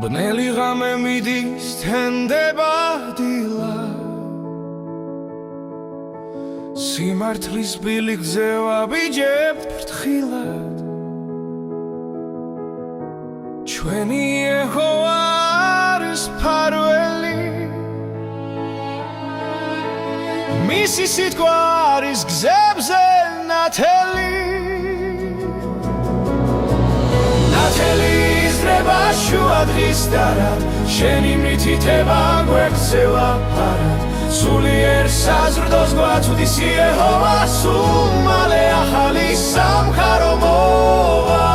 Bneli game miდის თენდება დილა სიმართლის ბილიკზე ვაბიჯებ ფრთხილად ჩვენი იეჰოვა არის მფარველი მისი სიტყვა არის გზებზე ნათელი ნათელი იზრდება შუა დღის დარად შენი მითითება გვექცევა ფარად სულიერ საზრდოს გვაწვდის იეჰოვა სულ მალე ახალი სამყარო მოვა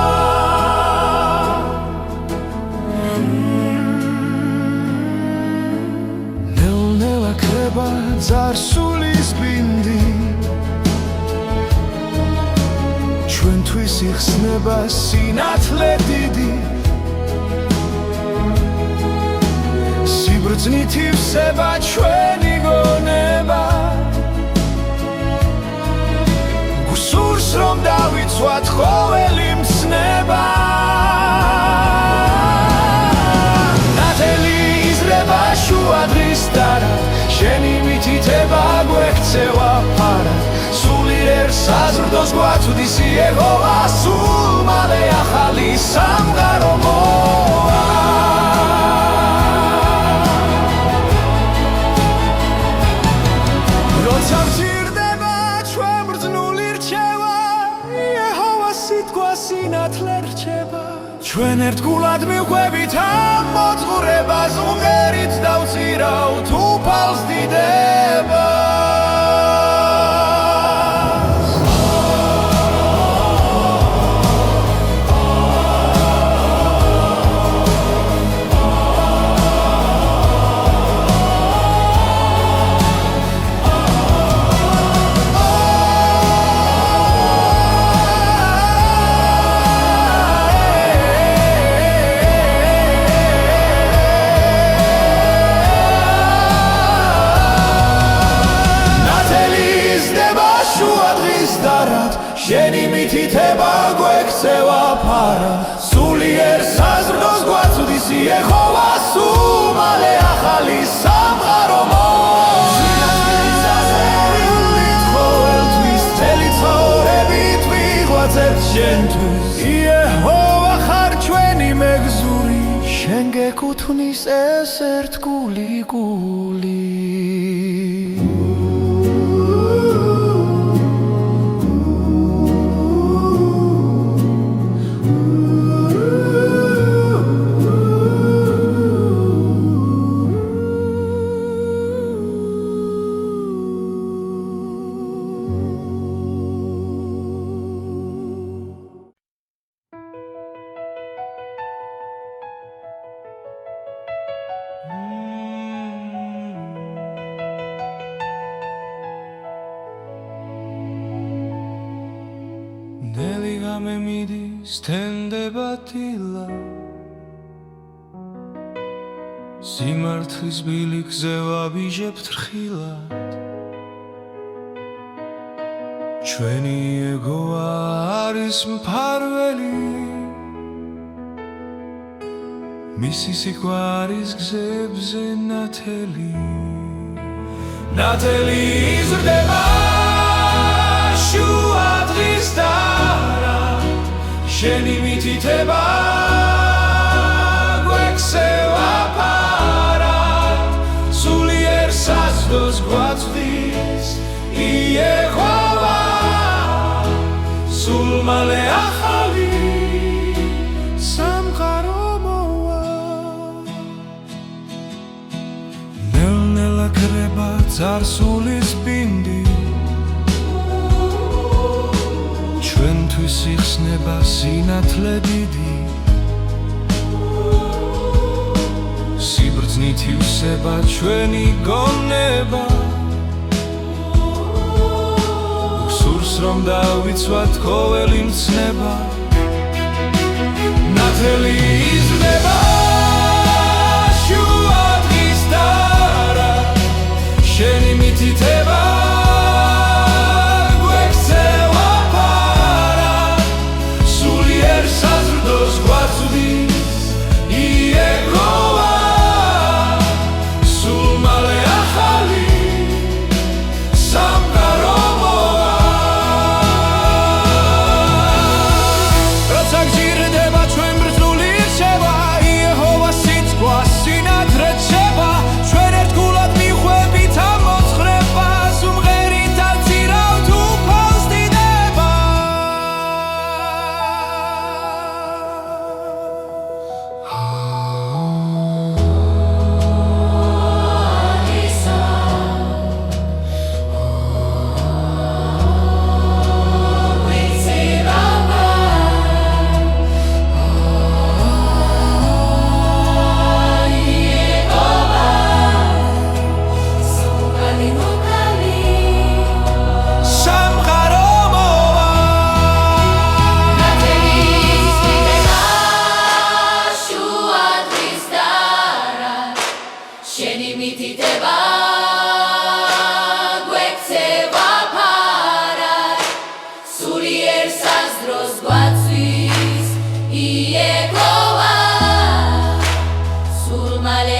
ნელ-ნელა ქრება ძარსულის ბინდი ჩვენთვის იხსნება სინათლე დიდი სიბრძნით ივსება ჩვენი გონება გსურს რომ დავიცვათ ყოველი მცნება ნათელი იზრდება შუა დღის დარად შენი მითითება გვექცევა ფარად სულიერ საზრდოს გვაწვდის იეჰოვა სულ მალე ახალი სამყარო მოვა როცა მცირდება ჩვენ ბრძნული რჩევა იეჰოვას სიტყვა სინათლე რჩება ჩვენ ერთგულად მივხვდებით ამ მოძღვრებას უნგერით დავწირავთ უფალს დიდებას შენი მითითება გვექცევა ფარად სულიერ საზრდოს გვაწვდის იეჰოვა სულ მალე ახალი სამყარო შენთვის იეჰოვა ხარ ჩვენი მეგზური შენ გეკუთვნის ეს ერთგული გული ნელი game მიდის თენდება დილა სიმართლის ბილიკზე ვაბიჯებ ფრთხილად ჩვენი იეჰოვა არის მფარველი მისი სიტყვა არის გზებზე ნათელი ნათელი იზრდება შუა დღის დარად შენი მითითება გვექცევა ფარად სულიერ საზრდოს გვაწვდის იეჰოვა სულ მალე ახალი სამყარო მოვა ნელ-ნელა ქრება ძარსულის ბინდი ჩვენთვის იხსნება სინათლე დიდი სიბრძნით ივსება ჩვენი გონება გსურს რომ დავიცვათ ყოველი მცნება ნათელი იზრდება შუა დღის დარად შენი მითითება მალე